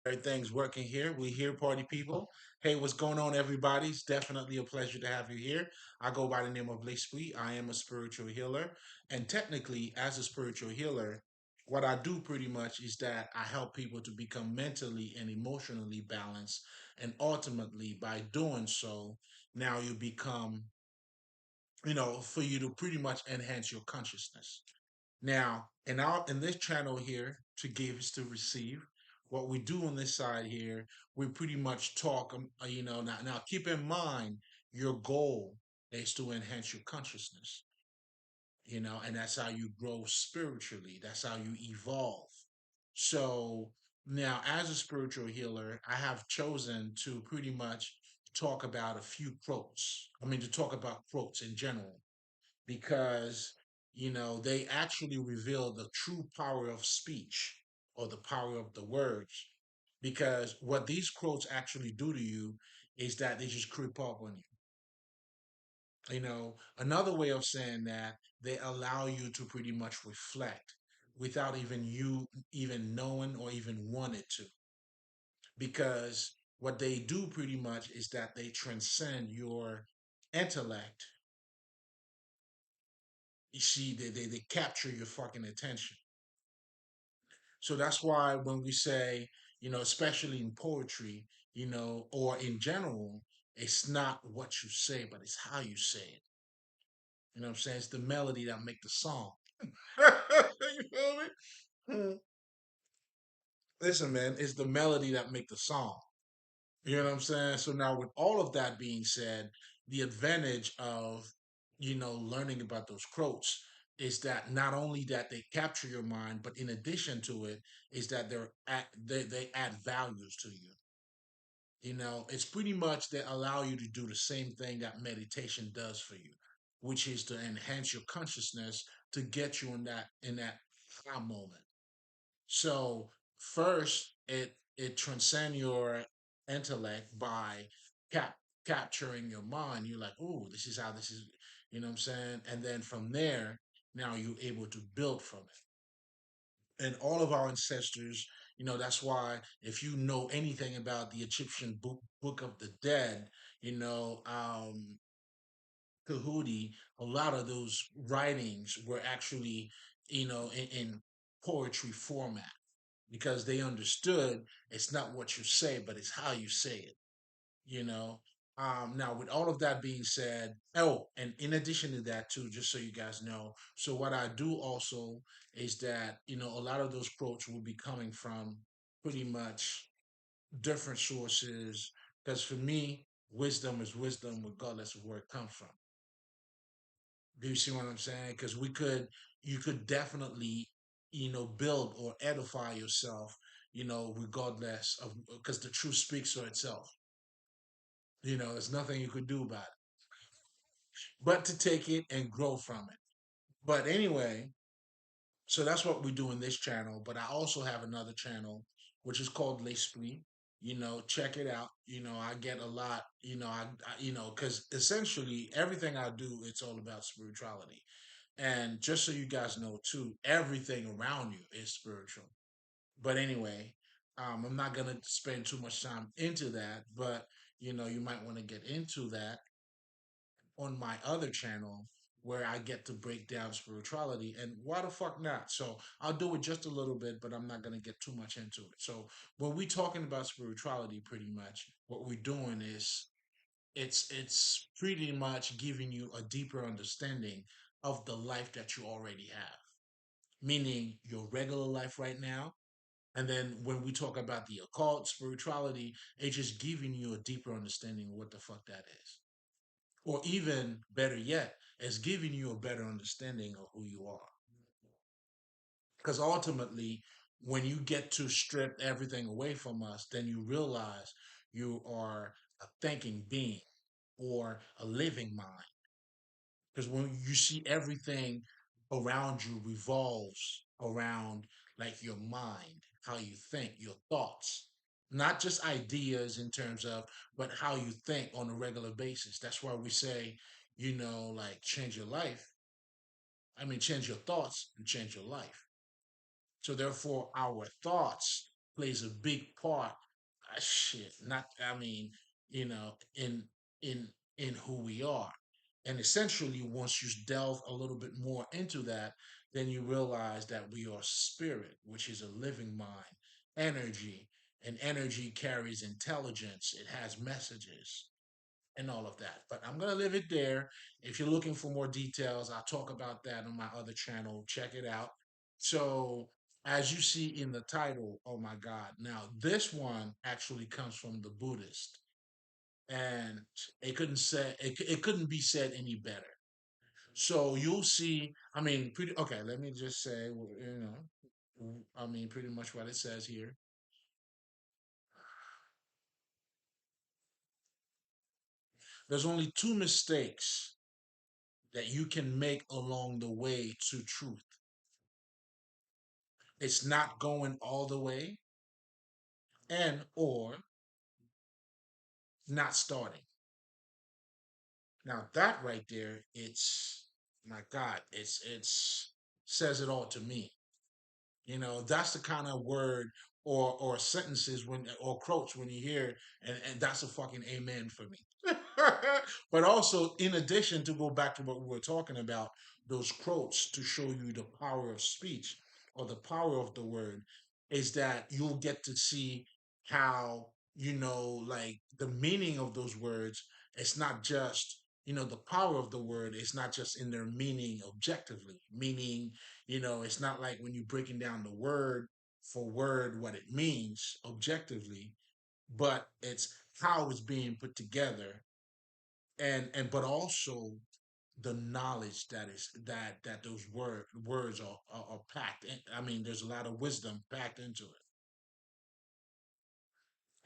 Everything's working here. We here, party people. Hey, what's going on, everybody? It's definitely a pleasure to have you here. I go by the name of L'Esprit. I am a spiritual healer. And technically, as a spiritual healer, what I do pretty much is that I help people to become mentally and emotionally balanced. And ultimately, by doing so, now you become, for you to pretty much enhance your consciousness. Now, in this channel here, to give is to receive. What we do on this side here, we pretty much talk. Now keep in mind your goal is to enhance your consciousness. And that's how you grow spiritually. That's how you evolve. So now, as a spiritual healer, I have chosen to pretty much talk about a few quotes. I mean, to talk about quotes in general because they actually reveal the true power of speech or the power of the words, because what these quotes actually do to you is that they just creep up on another way of saying that, they allow you to pretty much reflect without even you even knowing or even wanted to, because what they do pretty much is that they transcend your intellect. You see, they capture your fucking attention. So that's why when we say, especially in poetry, or in general, it's not what you say, but it's how you say it. You know what I'm saying? It's the melody that make the song. You feel me? Hmm. Listen, man, it's the melody that make the song. You know what I'm saying? So now, with all of that being said, the advantage of learning about those quotes is that not only that they capture your mind, but in addition to it, is that they add values to you. It's pretty much they allow you to do the same thing that meditation does for you, which is to enhance your consciousness to get you in that high moment. So first, it transcends your intellect by cap capturing your mind. You're like, oh, this is how this is. You know what I'm saying? And then from there, now you're able to build from it. And all of our ancestors, that's why if you know anything about the Egyptian book of the Dead, Kahudi, a lot of those writings were actually, in poetry format, because they understood it's not what you say, but it's how you say it. You know. Now, with all of that being said, oh, and in addition to that too, just so you guys know, so what I do also is that a lot of those quotes will be coming from pretty much different sources. Because for me, wisdom is wisdom, regardless of where it comes from. Do you see what I'm saying? Because you could definitely, build or edify yourself, regardless of, because the truth speaks for itself. There's nothing you could do about it but to take it and grow from it. But anyway, so that's what we do in this channel. But I also have another channel which is called L'Esprit. Check it out. I get a lot. Because essentially everything I do, it's all about spirituality. And just so you guys know too, everything around you is spiritual. But anyway, I'm not gonna spend too much time into that. But you might want to get into that on my other channel, where I get to break down spirituality, and why the fuck not? So I'll do it just a little bit, but I'm not gonna get too much into it. So when we talking about spirituality, pretty much what we're doing is it's pretty much giving you a deeper understanding of the life that you already have, meaning your regular life right now. And then when we talk about the occult spirituality, it's just giving you a deeper understanding of what the fuck that is. Or even better yet, it's giving you a better understanding of who you are. Because ultimately, when you get to strip everything away from us, then you realize you are a thinking being or a living mind. Because when you see everything around you revolves around like your mind, how you think, your thoughts, not just ideas in terms of, but how you think on a regular basis. That's why we say, like change your life. I mean, change your thoughts and change your life. So therefore, our thoughts plays a big part. Shit, not I mean, in in who we are. And essentially, once you delve a little bit more into that, then you realize that we are spirit, which is a living mind, energy, and energy carries intelligence. It has messages and all of that. But I'm gonna leave it there. If you're looking for more details, I'll talk about that on my other channel. Check it out. So as you see in the title, oh my God. Now this one actually comes from the Buddhist. And it couldn't be said any better. So you'll see, I mean, pretty okay, let me just say, I mean pretty much what it says here. There's only two mistakes that you can make along the way to truth. It's not going all the way and or not starting. Now that right there, it's my God, it's says it all to me. That's the kind of word or sentences when or quotes when you hear, and that's a fucking amen for me. But also, in addition, to go back to what we were talking about, those quotes to show you the power of speech or the power of the word, is that you'll get to see how, like the meaning of those words. It's not just, the power of the word is not just in their meaning objectively, meaning, it's not like when you're breaking down the word for word what it means objectively, but it's how it's being put together, and but also the knowledge that those words are packed in. I mean, there's a lot of wisdom packed into it.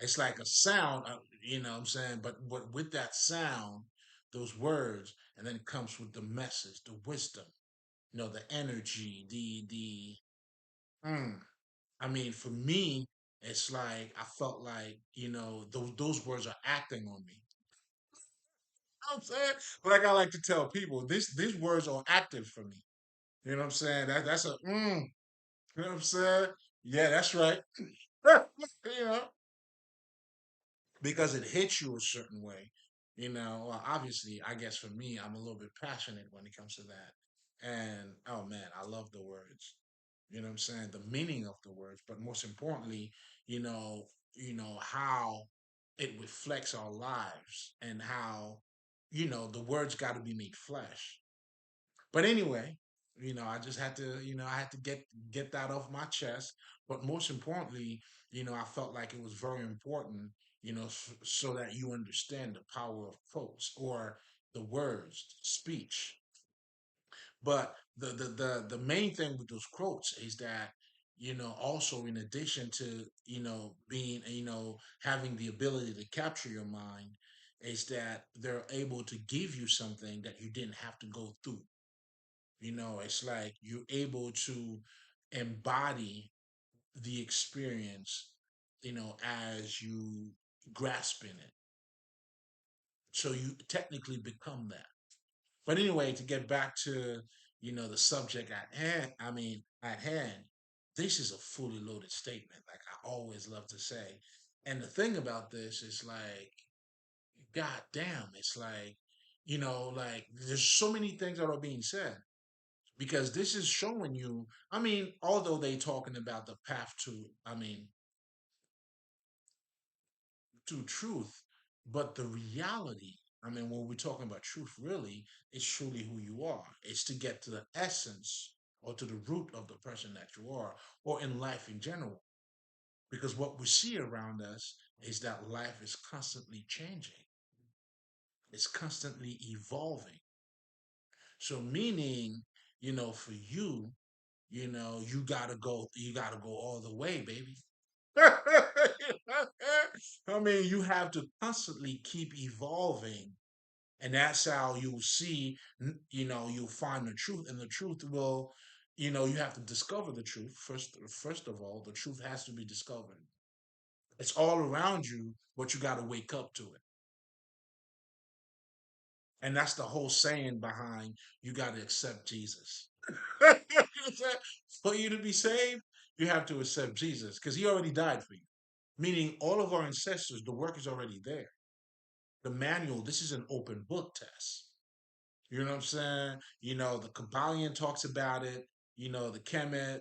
It's like a sound, what I'm saying, but with that sound, those words, and then it comes with the message, the wisdom, the energy, mm, I mean, for me, it's like I felt like, those words are acting on me. You know what I'm saying? Like I like to tell people, these words are active for me. You know what I'm saying? That's a you know what I'm saying? Yeah, that's right. you know, because it hits you a certain way. Well, obviously, I guess for me, I'm a little bit passionate when it comes to that. And oh man, I love the words. You know what I'm saying? The meaning of the words, but most importantly, how it reflects our lives and how, the words got to be made flesh. But anyway, I just had to, I had to get that off my chest. But most importantly, I felt like it was very important, so that you understand the power of quotes or the words, speech. But the main thing with those quotes is that, also in addition to, being, having the ability to capture your mind, is that they're able to give you something that you didn't have to go through. It's like you're able to embody the experience, as you grasp in it. So you technically become that. But anyway, to get back to, the subject at hand, I mean, at hand, this is a fully loaded statement, like I always love to say. And the thing about this is like, god damn, it's like, like there's so many things that are being said, because this is showing you, I mean, although they talking about the path to, I mean, to truth, but the reality, I mean, when we're talking about truth, really, it's truly who you are. It's to get to the essence or to the root of the person that you are, or in life in general. Because what we see around us is that life is constantly changing, it's constantly evolving. So, meaning, for you, you gotta go all the way, baby. I mean, you have to constantly keep evolving, and that's how you'll see. You'll find the truth, and the truth will. You have to discover the truth first. First of all, the truth has to be discovered. It's all around you, but you got to wake up to it, and that's the whole saying behind you got to accept Jesus. For you to be saved, You have to accept Jesus because he already died for you. Meaning all of our ancestors, the work is already there. The manual, this is an open book test. You know what I'm saying? The Kabbalion talks about it. The Kemet,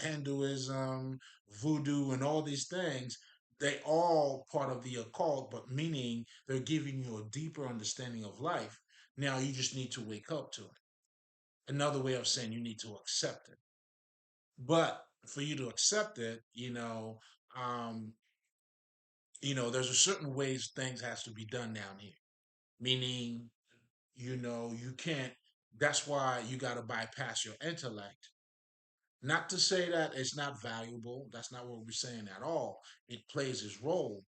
Hinduism, voodoo, and all these things, they all part of the occult, but meaning they're giving you a deeper understanding of life. Now you just need to wake up to it. Another way of saying you need to accept it. But for you to accept it, um, there's a certain ways things has to be done down here. Meaning, you can't. That's why you got to bypass your intellect. Not to say that it's not valuable. That's not what we're saying at all. It plays its role.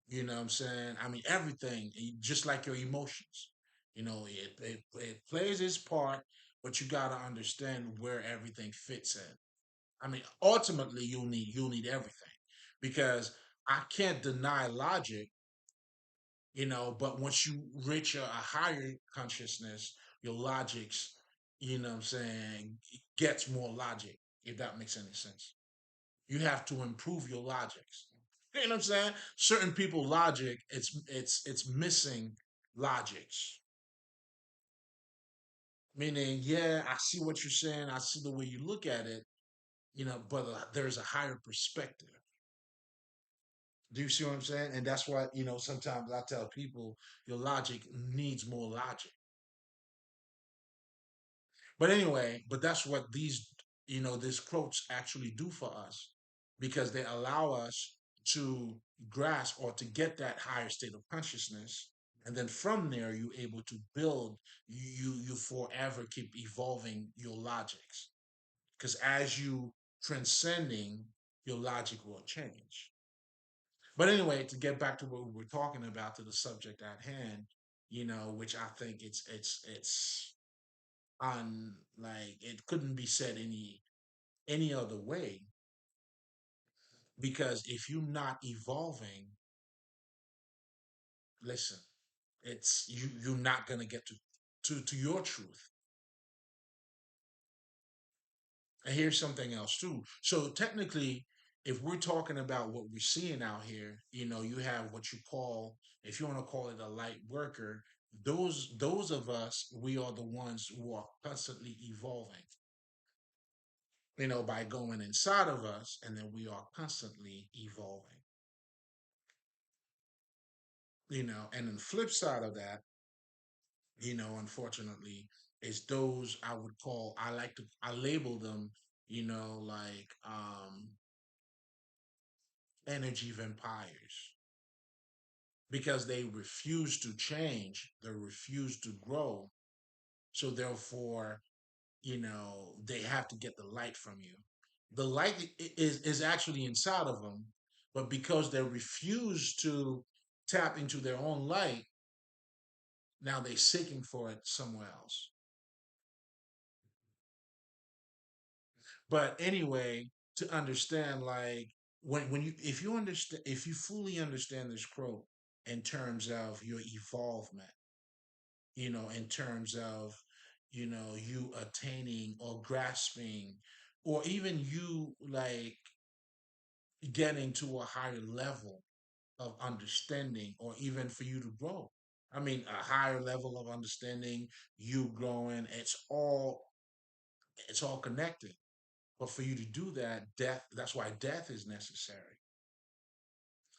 You know what I'm saying? I mean, everything, just like your emotions. It plays its part, but you got to understand where everything fits in. I mean, ultimately, you'll need everything because I can't deny logic, but once you reach a higher consciousness, your logics, what I'm saying, gets more logic, if that makes any sense. You have to improve your logics. You know what I'm saying? Certain people logic, it's missing logics. Meaning, yeah, I see what you're saying, I see the way you look at it, but there's a higher perspective. Do you see what I'm saying? And that's why, sometimes I tell people your logic needs more logic. But anyway, but that's what these quotes actually do for us because they allow us to grasp or to get that higher state of consciousness. And then from there, you're able to build, you forever keep evolving your logics. Because as you transcending, your logic will change. But anyway, to get back to what we were talking about, to the subject at hand, which I think it's on, like, it couldn't be said any other way, because if you're not evolving, listen, you're not gonna get to your truth. And here's something else too. So technically, if we're talking about what we're seeing out here, you have what you call, if you want to call it a light worker, those of us, we are the ones who are constantly evolving, by going inside of us, and then we are constantly evolving. And then the flip side of that, unfortunately, is those I would call, I label them, like, energy vampires, because they refuse to change, they refuse to grow. So therefore, they have to get the light from you. The light is actually inside of them, but because they refuse to tap into their own light, now they're seeking for it somewhere else. But anyway, to understand, like, when you if you understand, if you fully understand this quote in terms of your evolvement, in terms of, you attaining or grasping, or even you, like, getting to a higher level of understanding, or even for you to grow. I mean, a higher level of understanding, you growing, it's all connected. But for you to do that, that's why death is necessary.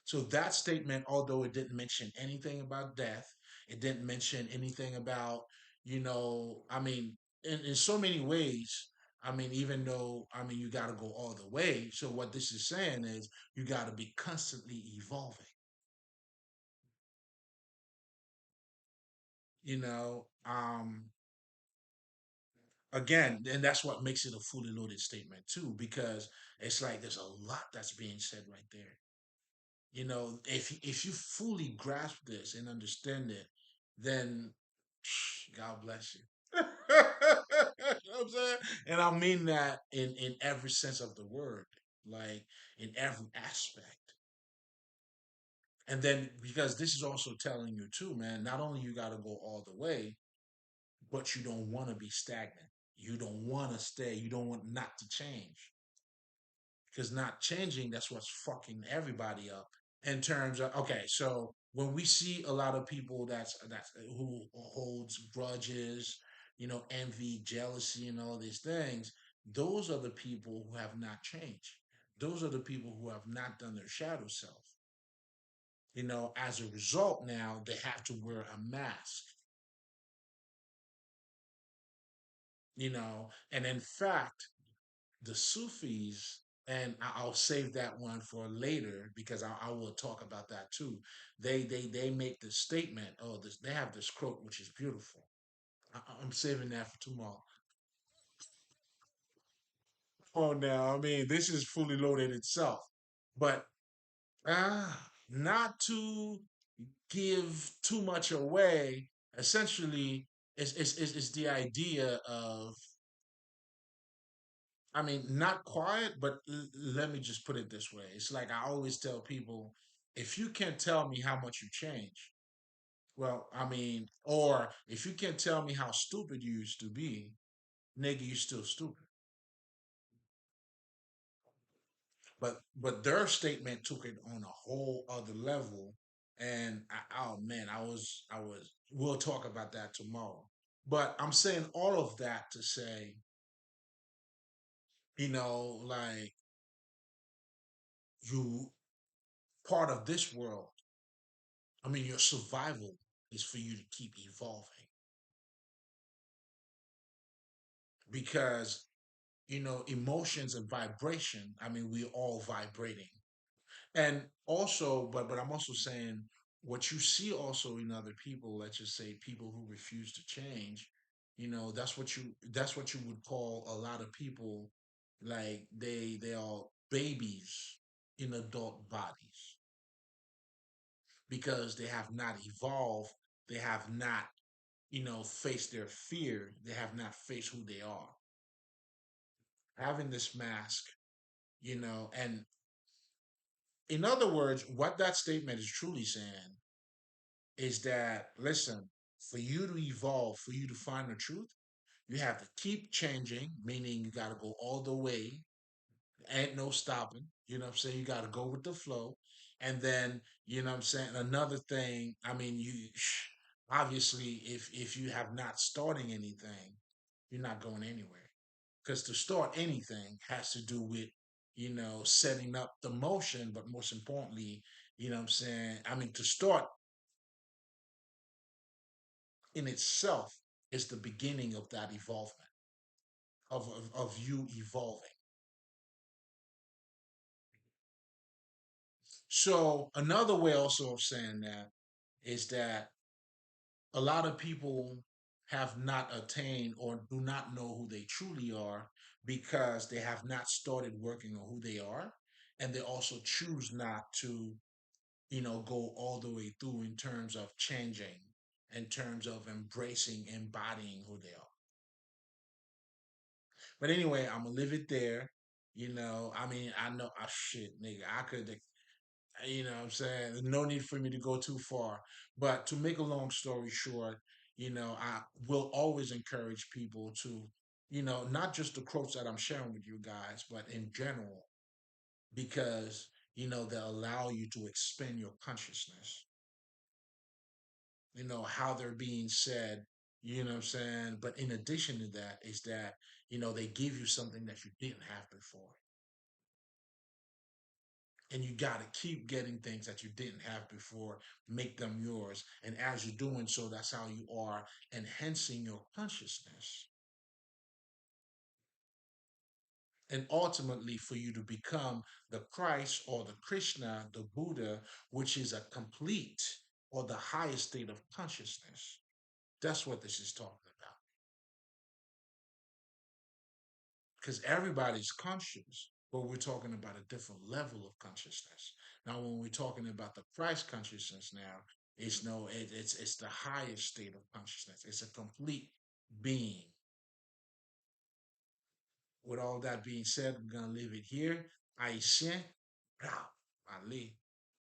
So that statement, although it didn't mention anything about death, it didn't mention anything about, I mean, in so many ways, I mean, even though, I mean, you got to go all the way. So what this is saying is you got to be constantly evolving, you know. Again, and that's what makes it a fully loaded statement too, because it's like there's a lot that's being said right there. If you fully grasp this and understand it, then God bless you. You know what I'm saying? And I mean that in every sense of the word, like, in every aspect. And then, because this is also telling you too, man, not only you got to go all the way, but you don't want to be stagnant. You don't want to stay. You don't want not to change. because not changing, that's what's fucking everybody up in terms of, okay, so when we see a lot of people that's who holds grudges, envy, jealousy, and all these things, those are the people who have not changed. Those are the people who have not done their shadow self. As a result, now they have to wear a mask. And in fact, the Sufis, and I'll save that one for later because I will talk about that too. They make this statement. Oh, they have this quote which is beautiful. I'm saving that for tomorrow. Oh, now I mean this is fully loaded itself, but not to give too much away. Essentially, it's the idea of, I mean, not quiet, but let me just put it this way. It's like I always tell people, if you can't tell me how much you change, well, I mean, or if you can't tell me how stupid you used to be, nigga, you still stupid. But their statement took it on a whole other level, and oh man, I was. We'll talk about that tomorrow. But I'm saying all of that to say, like you part of this world. I mean, your survival is for you to keep evolving because, emotions and vibration. I mean, we're all vibrating. And also, but I'm also saying what you see also in other people, let's just say people who refuse to change, that's what you would call a lot of people, like they are babies in adult bodies because they have not evolved, they have not face their fear. They have not faced who they are. Having this mask, and in other words, what that statement is truly saying is that, listen, for you to evolve, for you to find the truth, you have to keep changing, meaning you got to go all the way. Ain't no stopping. You know what I'm saying? You got to go with the flow. And then, what I'm saying? Another thing, I mean, obviously, if you have not starting anything, you're not going anywhere. Because to start anything has to do with, setting up the motion, but most importantly, what I'm saying? I mean, to start in itself is the beginning of that evolvement, of you evolving. So another way also of saying that is that a lot of people have not attained or do not know who they truly are because they have not started working on who they are, and they also choose not to go all the way through in terms of changing, in terms of embracing, embodying who they are. But anyway, I'm gonna leave it there. I mean, I know, shit, nigga, I could, what I'm saying, no need for me to go too far. But to make a long story short, I will always encourage people to, not just the quotes that I'm sharing with you guys, but in general, because, they allow you to expand your consciousness, how they're being said, what I'm saying? But in addition to that, is that, they give you something that you didn't have before. And you got to keep getting things that you didn't have before, make them yours. And as you're doing so, that's how you are enhancing your consciousness. And ultimately, for you to become the Christ or the Krishna, the Buddha, which is a complete or the highest state of consciousness. That's what this is talking about. Because everybody's conscious, but we're talking about a different level of consciousness. Now, when we're talking about the Christ consciousness, now it's the highest state of consciousness. It's a complete being. With all that being said, we're gonna leave it here. Aishen, Ali.